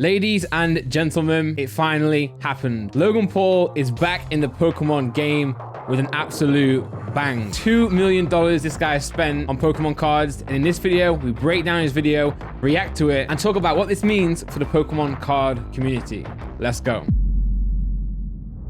Ladies and gentlemen, it finally happened. Logan Paul is back in the Pokemon game with an absolute bang. $2 million this guy spent on Pokemon cards. And in this video, we break down his video, react to it, and talk about what this means for the Pokemon card community. Let's go.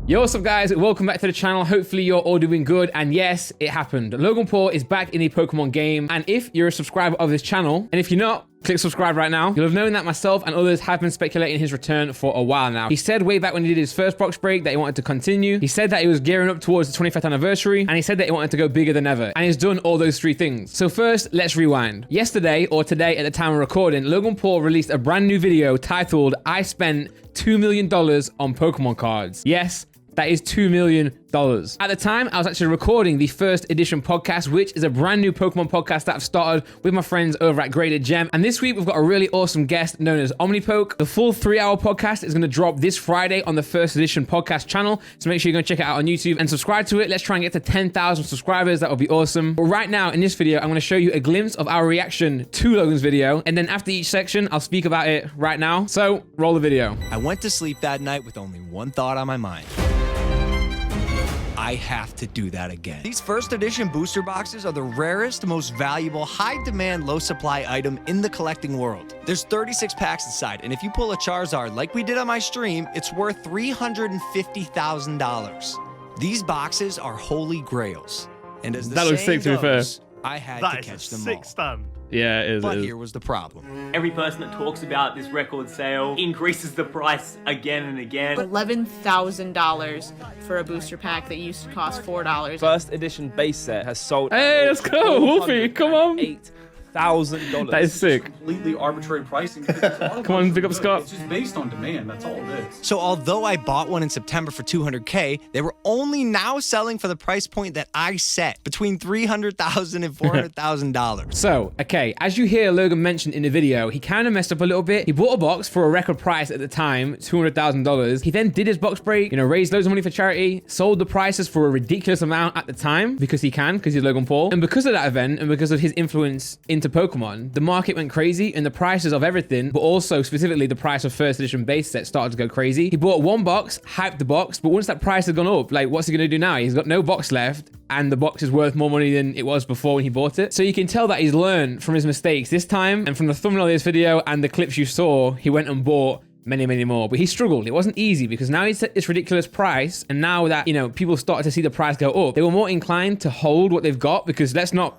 Yo, what's up guys? Welcome back to the channel. Hopefully you're all doing good. And yes, it happened. Logan Paul is back in the Pokemon game. And if you're a subscriber of this channel, and if you're not, click subscribe right now. You'll have known that myself and others have been speculating his return for a while now. He said way back when he did his first box break that he wanted to continue. He said that he was gearing up towards the 25th anniversary, and he said that he wanted to go bigger than ever. And he's done all those three things. So first, let's rewind. Yesterday, or today at the time of recording, Logan Paul released a brand new video titled, "I spent $2 million on Pokemon cards." Yes, that is $2 million. At the time, I was actually recording the first edition podcast, which is a brand new Pokemon podcast that I've started with my friends over at Graded Gem. And this week, we've got a really awesome guest known as Omnipoke. The full 3-hour podcast is going to drop this Friday on the first edition podcast channel. So make sure you go check it out on YouTube and subscribe to it. Let's try and get to 10,000 subscribers. That would be awesome. But right now, in this video, I'm going to show you a glimpse of our reaction to Logan's video. And then after each section, I'll speak about it right now. So roll the video. I went to sleep that night with only one thought on my mind. I have to do that again. These first edition booster boxes are the rarest, most valuable, high demand, low supply item in the collecting world. There's 36 packs inside, and if you pull a Charizard like we did on my stream, it's worth $350,000. These boxes are holy grails. And as the That looks sick, to be fair. I had to catch them all. Stand. Yeah, it is. But here was the problem. Every person that talks about this record sale increases the price again and again. $11,000 for a booster pack that used to cost $4. First edition base set has sold. Hey, let's go, Wolfie, come on. $8,000. That is sick. Completely arbitrary pricing. Come on, pick up Scott. It's just based on demand. That's all it is. So although I bought one in September for $200K, they were only now selling for the price point that I set, between $300,000 and $400,000. So, okay, as you hear Logan mentioned in the video, he kind of messed up a little bit. He bought a box for a record price at the time, $200,000. He then did his box break, raised loads of money for charity, sold the prices for a ridiculous amount at the time, because he can, because he's Logan Paul. And because of that event, and because of his influence into Pokemon, the market went crazy, and the prices of everything, but also specifically the price of first edition base set, started to go crazy. He bought one box, hyped the box, but once that price had gone up, like, what's he gonna do now? He's got no box left, and the box is worth more money than it was before when he bought it. So you can tell that he's learned from his mistakes this time, and from the thumbnail of this video and the clips you saw, he went and bought many more, but he struggled. It wasn't easy because now he's set this ridiculous price, and now that people started to see the price go up, they were more inclined to hold what they've got, because let's not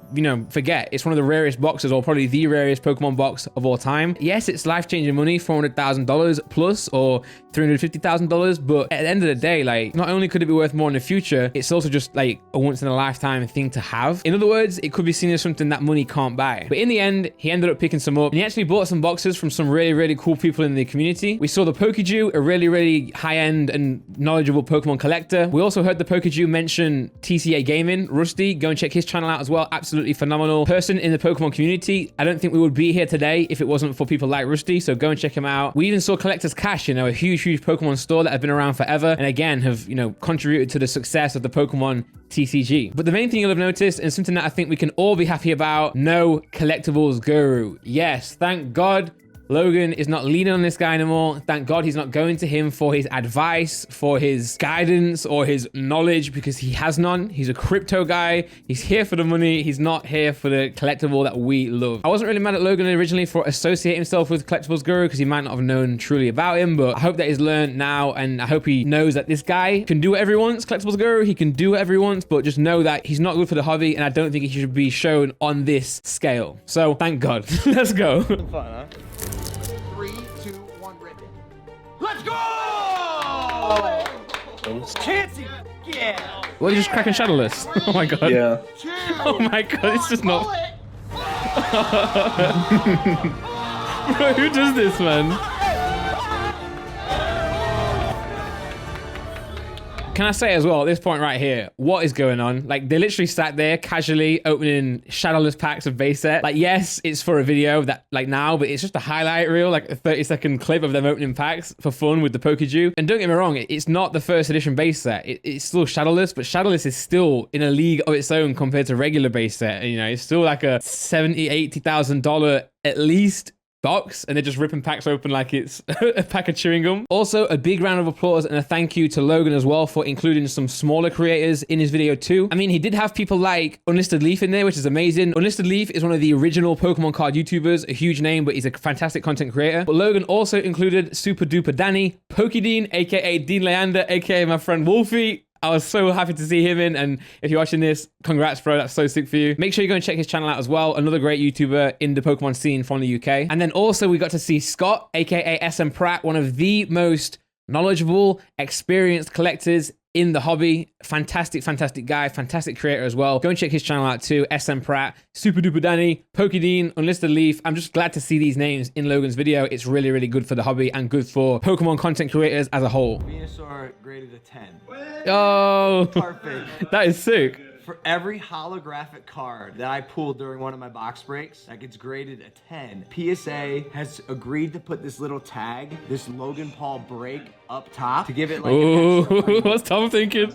forget, it's one of the rarest boxes, or probably the rarest Pokemon box of all time. Yes, it's life-changing money, $400,000 plus, or $350,000, but at the end of the day, like, not only could it be worth more in the future, it's also just like a once-in-a-lifetime thing to have. In other words, it could be seen as something that money can't buy. But in the end, he ended up picking some up, and he actually bought some boxes from some really cool people in the community. We saw the Pokeju, a really high-end and knowledgeable Pokemon collector. We also heard the Pokeju mention TCG Gaming, Rusty. Go and check his channel out as well. Absolutely phenomenal person in the Pokemon community. I don't think we would be here today if it wasn't for people like Rusty, so go and check him out. We even saw Collector's Cash, a huge Pokemon store that have been around forever, and again have contributed to the success of the Pokemon TCG. But the main thing you'll have noticed, and something that I think we can all be happy about, no collectibles guru. Yes, thank God Logan is not leaning on this guy anymore. Thank God he's not going to him for his advice, for his guidance, or his knowledge, because he has none. He's a crypto guy. He's here for the money. He's not here for the collectible that we love. I wasn't really mad at Logan originally for associating himself with Collectibles Guru, because he might not have known truly about him, but I hope that he's learned now, and I hope he knows that this guy can do whatever he wants. Collectibles Guru, he can do whatever he wants, but just know that he's not good for the hobby, and I don't think he should be shown on this scale. So thank God. Let's go. Fun, huh? 3, 2, 1, rip it. Let's go! Chancey! Yeah! Well, you're just cracking Shadowless. Oh my God. Yeah. Oh my God, it's just not. Bro, who does this, man? Can I say as well, at this point right here, what is going on? Like, they literally sat there casually opening shadowless packs of base set. Like, yes, it's for a video that, like, now, but it's just a highlight reel, like a 30-second clip of them opening packs for fun with the Pokeju. And don't get me wrong, it's not the first edition base set. It's still shadowless, but shadowless is still in a league of its own compared to regular base set. You know, it's still like a $70,000, $80,000 at least box and they're just ripping packs open like it's a pack of chewing gum. Also, a big round of applause and a thank you to Logan as well for including some smaller creators in his video too. I mean, he did have people like Unlisted Leaf in there, which is amazing. Unlisted Leaf is one of the original Pokemon card YouTubers, a huge name, but he's a fantastic content creator. But Logan also included Super Duper Danny, Pokedean, aka Dean Leander, aka my friend Wolfie. I was so happy to see him in, and if you're watching this, congrats, bro. That's so sick for you. Make sure you go and check his channel out as well. Another great YouTuber in the Pokemon scene from the UK. And then also we got to see Scott, aka SM Pratt, one of the most knowledgeable, experienced collectors in the hobby. Fantastic, fantastic guy, fantastic creator as well. Go and check his channel out too. SM Pratt, Super Duper Danny, Pokedean, Unlisted Leaf. I'm just glad to see these names in Logan's video. It's really, really good for the hobby and good for Pokemon content creators as a whole. Venusaur graded a 10. Oh, Perfect. that is sick. For every holographic card that I pulled during one of my box breaks, that gets graded a 10. PSA has agreed to put this little tag, this Logan Paul break up top to give it like Ooh, an extra what's Tom thinking?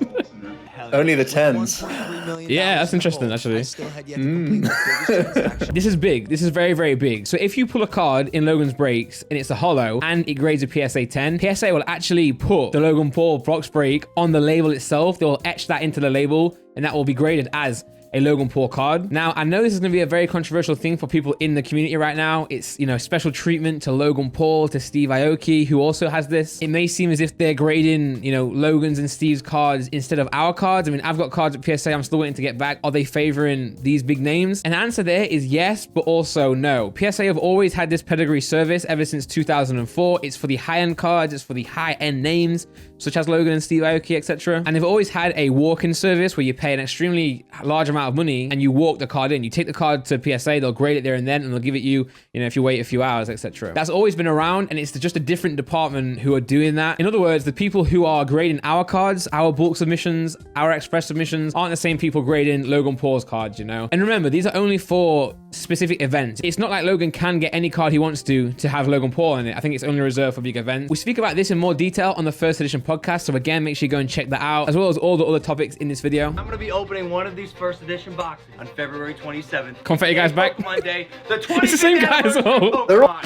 Only the 10s. Yeah, that's interesting, actually. I still had yet to complete the biggest transaction. This is big. This is very, very big. So if you pull a card in Logan's breaks and it's a holo and it grades a PSA 10, PSA will actually put the Logan Paul box break on the label itself. They will etch that into the label and that will be graded as a Logan Paul card. Now, I know this is going to be a very controversial thing for people in the community right now. It's, you know, special treatment to Logan Paul, to Steve Aoki, who also has this. It may seem as if they're grading, you know, Logan's and Steve's cards instead of our cards. I mean, I've got cards at PSA I'm still waiting to get back. Are they favoring these big names? And the answer there is yes, but also no. PSA have always had this pedigree service ever since 2004. It's for the high-end cards. It's for the high-end names, such as Logan and Steve Aoki, etc. And they've always had a walk-in service where you pay an extremely large amount of money and you walk the card in. You take the card to PSA, they'll grade it there and then, and they'll give it you, you know, if you wait a few hours, etc. That's always been around, and it's just a different department who are doing that. In other words, the people who are grading our cards, our bulk submissions, our express submissions, aren't the same people grading Logan Paul's cards, you know? And remember, these are only for specific events. It's not like Logan can get any card he wants to have Logan Paul in it. I think it's only reserved for big events. We speak about this in more detail on the first edition podcast, so again, make sure you go and check that out, as well as all the other topics in this video. I'm going to be opening one of these first edition boxes on February 27th. Confetti guys back. Pokemon Day, the 25th It's the same guy as well. They're all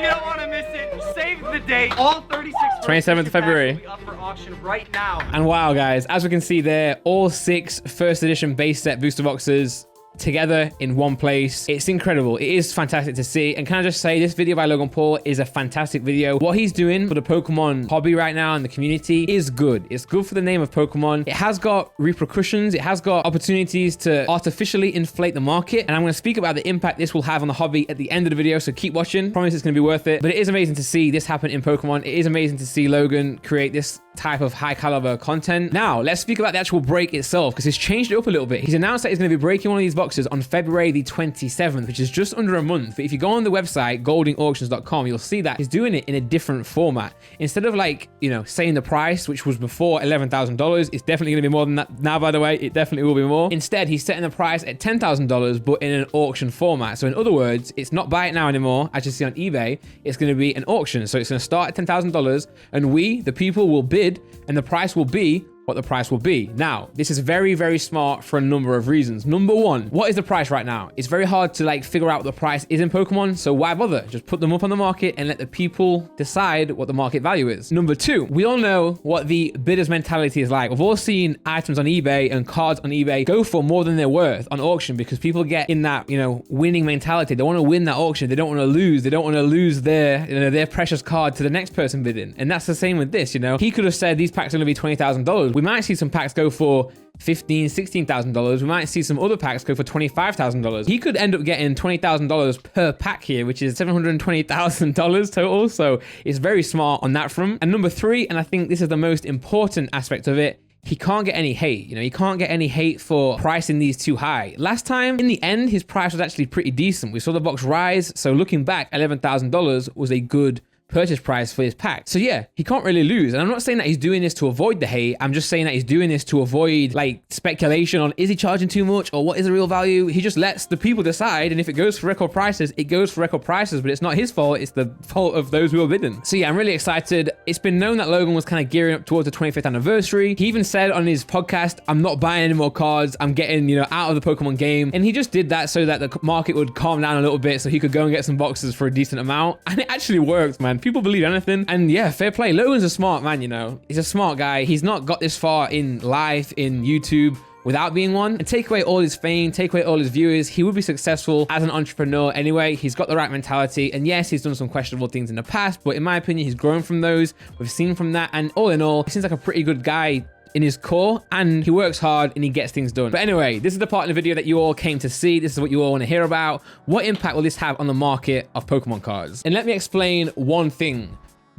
You don't want to miss it. Save the date. All 36 27th of February. will be up for auction right now. And wow, guys, as we can see there, all 6 first edition base set booster boxes together in one place. It's incredible. It is fantastic to see. And can I just say, this video by Logan Paul is a fantastic video. What he's doing for the Pokemon hobby right now and the community is good. It's good for the name of Pokemon. It has got repercussions. It has got opportunities to artificially inflate the market. And I'm going to speak about the impact this will have on the hobby at the end of the video. So keep watching. Promise it's going to be worth it. But it is amazing to see this happen in Pokemon. It is amazing to see Logan create this type of high caliber content. Now, let's speak about the actual break itself, because he's changed it up a little bit. He's announced that he's going to be breaking one of these boxes on February the 27th, which is just under a month. But if you go on the website, goldingauctions.com, you'll see that he's doing it in a different format. Instead of, like, you know, saying the price, which was before $11,000, it's definitely going to be more than that now, by the way. It definitely will be more. Instead, he's setting the price at $10,000, but in an auction format. So in other words, it's not buy it now anymore, as you see on eBay. It's going to be an auction. So it's going to start at $10,000, and we, the people, will bid, and the price will be what the price will be. Now, this is very, very smart for a number of reasons. Number one, what is the price right now? It's very hard to like figure out what the price is in Pokemon, so why bother? Just put them up on the market and let the people decide what the market value is. Number two, we all know what the bidder's mentality is like. We've all seen items on eBay and cards on eBay go for more than they're worth on auction, because people get in that, you know, winning mentality. They want to win that auction. They don't want to lose. They don't want to lose their, you know, their precious card to the next person bidding. And that's the same with this, you know. He could have said these packs are going to be $20,000. We might see some packs go for $15,000, $16,000. We might see some other packs go for $25,000. He could end up getting $20,000 per pack here, which is $720,000 total. So it's very smart on that front. And number three, and I think this is the most important aspect of it, he can't get any hate. You know, he can't get any hate for pricing these too high. Last time, in the end, his price was actually pretty decent. We saw the box rise. So looking back, $11,000 was a good purchase price for his pack. So yeah, he can't really lose. And I'm not saying that he's doing this to avoid the hate. I'm just saying that he's doing this to avoid like speculation on, is he charging too much or what is the real value? He just lets the people decide. And if it goes for record prices, it goes for record prices, but it's not his fault. It's the fault of those who are bidding. So yeah, I'm really excited. It's been known that Logan was kind of gearing up towards the 25th anniversary. He even said on his podcast, I'm not buying any more cards. I'm getting, you know, out of the Pokemon game. And he just did that so that the market would calm down a little bit so he could go and get some boxes for a decent amount. And it actually worked, man. People believe anything. And yeah, fair play. Logan's a smart man, you know. He's a smart guy. He's not got this far in life, in YouTube, without being one. And take away all his fame, take away all his viewers, he would be successful as an entrepreneur anyway. He's got the right mentality. And yes, he's done some questionable things in the past, but in my opinion, he's grown from those. We've seen from that. And all in all, he seems like a pretty good guy in his core, and he works hard and he gets things done. But anyway, this is the part of the video that you all came to see. This is what you all want to hear about. What impact will this have on the market of Pokemon cards? And let me explain one thing.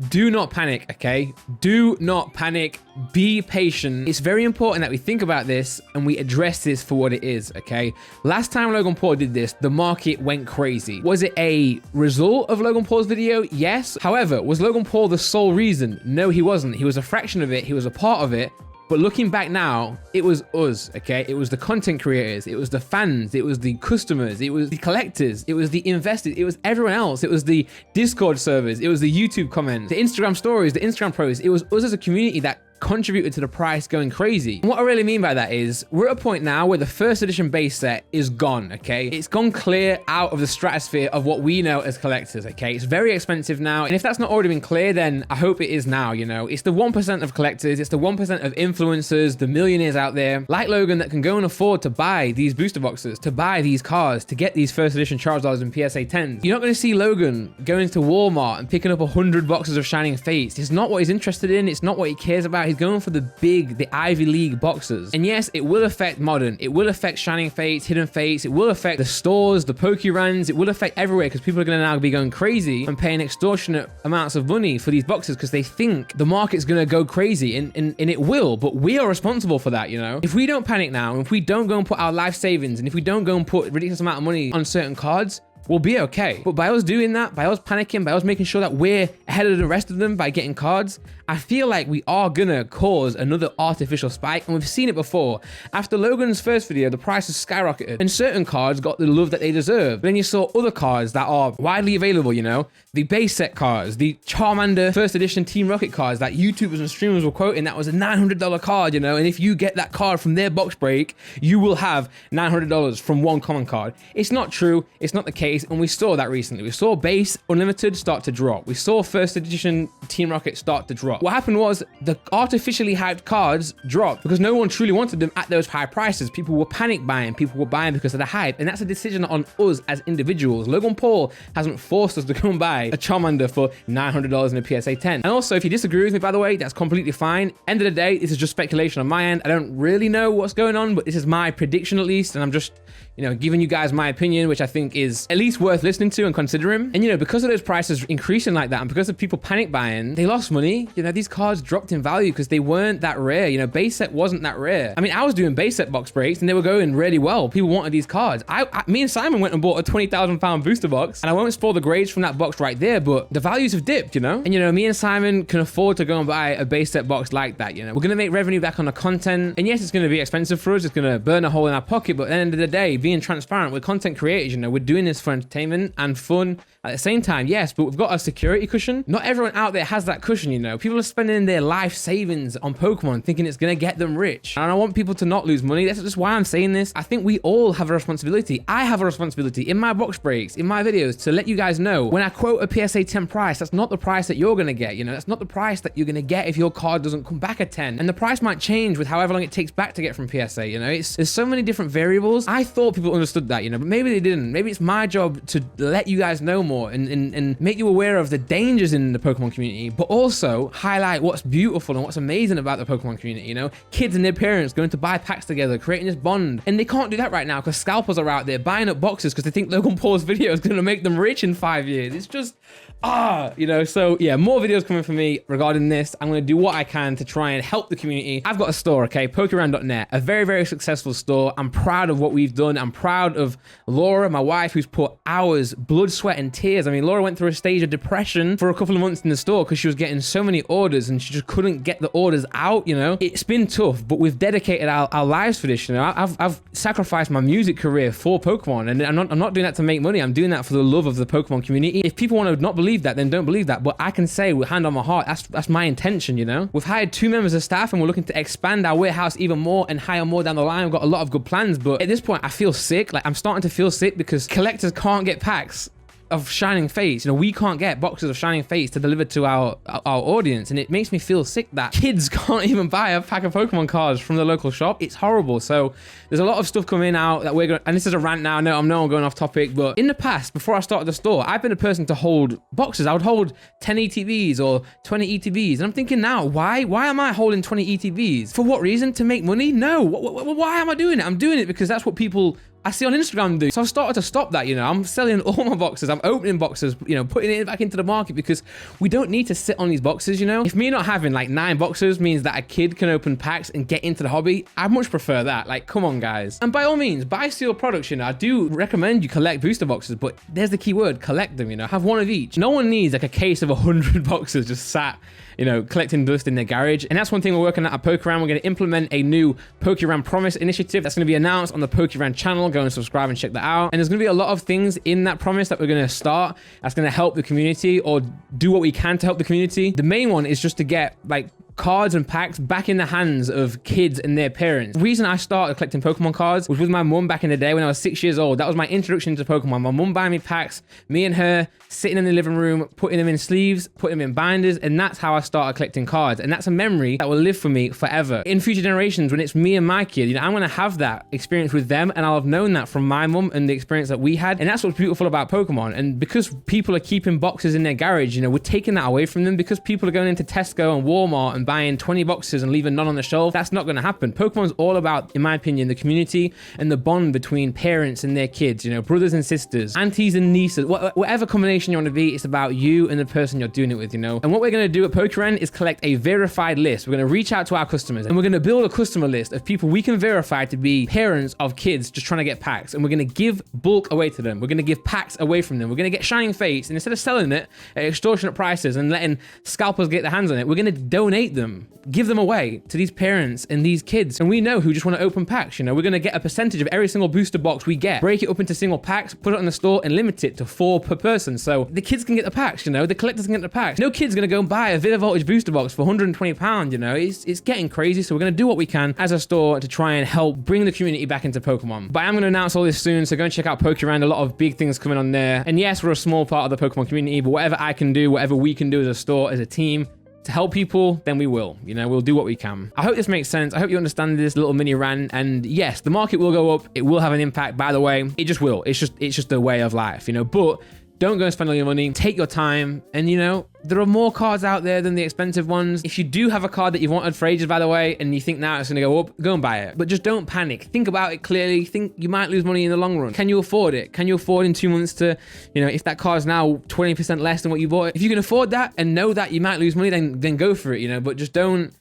Do not panic, okay? Do not panic. Be patient. It's very important that we think about this and we address this for what it is, okay? Last time Logan Paul did this, the market went crazy. Was it a result of Logan Paul's video? Yes. However, was Logan Paul the sole reason? No, he wasn't. He was a fraction of it. He was a part of it. But looking back now, it was us, okay? It was the content creators, it was the fans, it was the customers, it was the collectors, it was the investors, it was everyone else. It was the Discord servers, it was the YouTube comments, the Instagram stories, the Instagram posts. It was us as a community that contributed to the price going crazy. And what I really mean by that is we're at a point now where the first edition base set is gone, okay? It's gone clear out of the stratosphere of what we know as collectors, okay? It's very expensive now. And if that's not already been clear, then I hope it is now, you know? It's the 1% of collectors, it's the 1% of influencers, the millionaires out there like Logan that can go and afford to buy these booster boxes, to buy these cards, to get these first edition Charizards and PSA 10s. You're not going to see Logan going to Walmart and picking up 100 boxes of Shining Fates. It's not what he's interested in. It's not what he cares about. He's going for the Ivy League boxes. And yes, it will affect Modern. It will affect Shining Fates, Hidden Fates. It will affect the stores, the Pokeruns. It will affect everywhere because people are going to now be going crazy and paying extortionate amounts of money for these boxes because they think the market's going to go crazy. And it will, but we are responsible for that, you know? If we don't panic now, and if we don't go and put our life savings, and if we don't go and put ridiculous amount of money on certain cards, we'll be okay. But by us doing that, by us panicking, by us making sure that we're ahead of the rest of them by getting cards, I feel like we are gonna cause another artificial spike. And we've seen it before. After Logan's first video, the prices skyrocketed and certain cards got the love that they deserve. But then you saw other cards that are widely available, you know, the base set cards, the Charmander first edition Team Rocket cards that YouTubers and streamers were quoting, that was a $900 card, you know, and if you get that card from their box break, you will have $900 from one common card. It's not true. It's not the case. And we saw that recently. We saw base unlimited start to drop. We saw first edition Team Rocket start to drop. What happened was the artificially hyped cards dropped because no one truly wanted them at those high prices. People were panic buying. People were buying because of the hype. And that's a decision on us as individuals. Logan Paul hasn't forced us to go and buy a Charmander for $900 in a PSA 10. And also, if you disagree with me, by the way, that's completely fine. End of the day, this is just speculation on my end. I don't really know what's going on, but this is my prediction at least. And I'm just, you know, giving you guys my opinion, which I think is at least worth listening to and considering. And, you know, because of those prices increasing like that and because of people panic buying, they lost money. You know, these cards dropped in value because they weren't that rare. You know, base set wasn't that rare. I mean, I was doing base set box breaks and they were going really well. People wanted these cards. Me and Simon went and bought a 20,000 pound booster box, and I won't spoil the grades from that box right there, but the values have dipped, you know? And, you know, me and Simon can afford to go and buy a base set box like that, you know? We're going to make revenue back on the content. And yes, it's going to be expensive for us. It's going to burn a hole in our pocket, but at the end of the day, being transparent, we're content creators, you know? We're doing this for entertainment and fun at the same time, yes, but we've got a security cushion. Not everyone out there has that cushion, you know? People are spending their life savings on Pokemon thinking it's going to get them rich. And I want people to not lose money. That's just why I'm saying this. I think we all have a responsibility. I have a responsibility in my box breaks, in my videos, to let you guys know when I quote a PSA 10 price, that's not the price that you're going to get, you know? That's not the price that you're going to get if your card doesn't come back at 10. And the price might change with however long it takes back to get from PSA, you know? There's so many different variables. I thought people understood that, you know, but maybe they didn't. Maybe it's my job to let you guys know more and make you aware of the dangers in the Pokemon community, but also highlight what's beautiful and what's amazing about the Pokemon community, you know? Kids and their parents going to buy packs together, creating this bond. And they can't do that right now because scalpers are out there buying up boxes because they think Logan Paul's video is going to make them rich in 5 years. It's just You know, so yeah, more videos coming from me regarding this. I'm going to do what I can to try and help the community. I've got a store, okay, Pokemon.net, a very, very successful store. I'm proud of what we've done. I'm proud of Laura, my wife, who's put hours, blood, sweat, and tears. I mean, Laura went through a stage of depression for a couple of months in the store because she was getting so many orders and she just couldn't get the orders out, you know. It's been tough, but we've dedicated our lives for this, you know. I've sacrificed my music career for Pokemon, and I'm not doing that to make money. I'm doing that for the love of the Pokemon community. If people want to not believe that, then don't believe that. But I can say with hand on my heart, that's my intention, you know. We've hired 2 members of staff and we're looking to expand our warehouse even more and hire more down the line. We've got a lot of good plans, but at this point I feel sick. Like, I'm starting to feel sick because collectors can't get packs of Shining Fates. You know, we can't get boxes of Shining Fates to deliver to our audience, and it makes me feel sick that kids can't even buy a pack of Pokemon cards from the local shop. It's horrible. So there's a lot of stuff coming out that we're going, and this is a rant now. No, I'm going off topic, but in the past, before I started the store, I've been a person to hold boxes. I would hold 10 ETBs or 20 ETBs, and I'm thinking now, why am I holding 20 ETBs? For what reason? To make money? No. Why am I doing it? I'm doing it because that's what people I see on Instagram do. So I started to stop that, you know. I'm selling all my boxes. I'm opening boxes, you know, putting it back into the market because we don't need to sit on these boxes, you know. If me not having like 9 boxes means that a kid can open packs and get into the hobby, I much prefer that. Like, come on, guys. And by all means, buy sealed products, you know. I do recommend you collect booster boxes, but there's the key word, collect them, you know. Have one of each. No one needs like a case of 100 boxes just sat, you know, collecting dust in their garage. And that's one thing we're working at Pokeran. We're going to implement a new Pokeran Promise initiative that's going to be announced on the Pokeran channel. Go and subscribe and check that out. And there's going to be a lot of things in that promise that we're going to start that's going to help the community, or do what we can to help the community. The main one is just to get like cards and packs back in the hands of kids and their parents. The reason I started collecting Pokemon cards was with my mum back in the day when I was 6 years old. That was my introduction to Pokemon. My mum buying me packs, me and her sitting in the living room, putting them in sleeves, putting them in binders, and that's how I started collecting cards. And that's a memory that will live for me forever. In future generations, when it's me and my kid, you know, I'm going to have that experience with them, and I'll have known that from my mum and the experience that we had. And that's what's beautiful about Pokemon. And because people are keeping boxes in their garage, you know, we're taking that away from them. Because people are going into Tesco and Walmart and buying 20 boxes and leaving none on the shelf, that's not going to happen. Pokemon's all about, in my opinion, the community and the bond between parents and their kids, you know, brothers and sisters, aunties and nieces, whatever combination you want to be. It's about you and the person you're doing it with, you know. And what we're going to do at Pokeran is collect a verified list. We're going to reach out to our customers and we're going to build a customer list of people we can verify to be parents of kids just trying to get packs, and we're going to give bulk away to them. We're going to give packs away from them. We're going to get Shining Fates, and instead of selling it at extortionate prices and letting scalpers get their hands on it, we're going to donate them, give them away to these parents and these kids. And we know who just want to open packs, you know. We're going to get a percentage of every single booster box we get, break it up into single packs, put it in the store, and limit it to 4 per person. So the kids can get the packs, you know, the collectors can get the packs. No kid's going to go and buy a Vivid Voltage booster box for £120, you know. It's getting crazy. So we're going to do what we can as a store to try and help bring the community back into Pokemon. But I'm going to announce all this soon, so go and check out Pokeran. A lot of big things coming on there. And yes, we're a small part of the Pokemon community, but whatever I can do, whatever we can do as a store, as a team, to help people, then we will. You know, we'll do what we can. I hope this makes sense. I hope you understand this little mini rant. And yes, the market will go up. It will have an impact, by the way. It just will. It's just a way of life, you know. But don't go and spend all your money. Take your time. And, you know, there are more cards out there than the expensive ones. If you do have a card that you've wanted for ages, by the way, and you think now it's going to go up, go and buy it. But just don't panic. Think about it clearly. Think you might lose money in the long run. Can you afford it? Can you afford in 2 months to, you know, if that card's now 20% less than what you bought it? If you can afford that and know that you might lose money, then go for it, you know. But just don't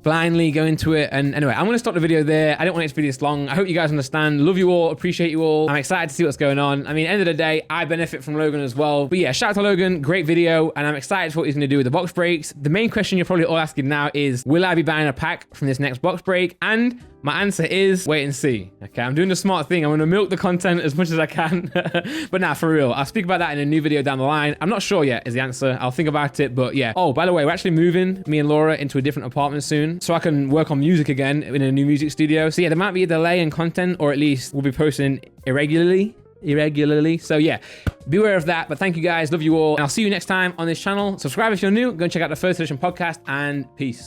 blindly go into it. And anyway, I'm going to stop the video there. I don't want it to be this long. I hope you guys understand. Love you all. Appreciate you all. I'm excited to see what's going on. I mean, end of the day, I benefit from Logan as well. But yeah, shout out to Logan. Great video. And I'm excited for what he's going to do with the box breaks. The main question you're probably all asking now is, will I be buying a pack from this next box break? And my answer is wait and see. Okay, I'm doing the smart thing. I'm going to milk the content as much as I can. But nah, for real. I'll speak about that in a new video down the line. I'm not sure yet is the answer. I'll think about it. But yeah. Oh, by the way, we're actually moving, me and Laura, into a different apartment soon, so I can work on music again in a new music studio. So yeah, there might be a delay in content, or at least we'll be posting irregularly. So yeah, beware of that. But thank you guys. Love you all. And I'll see you next time on this channel. Subscribe if you're new. Go and check out the First Edition podcast, and peace.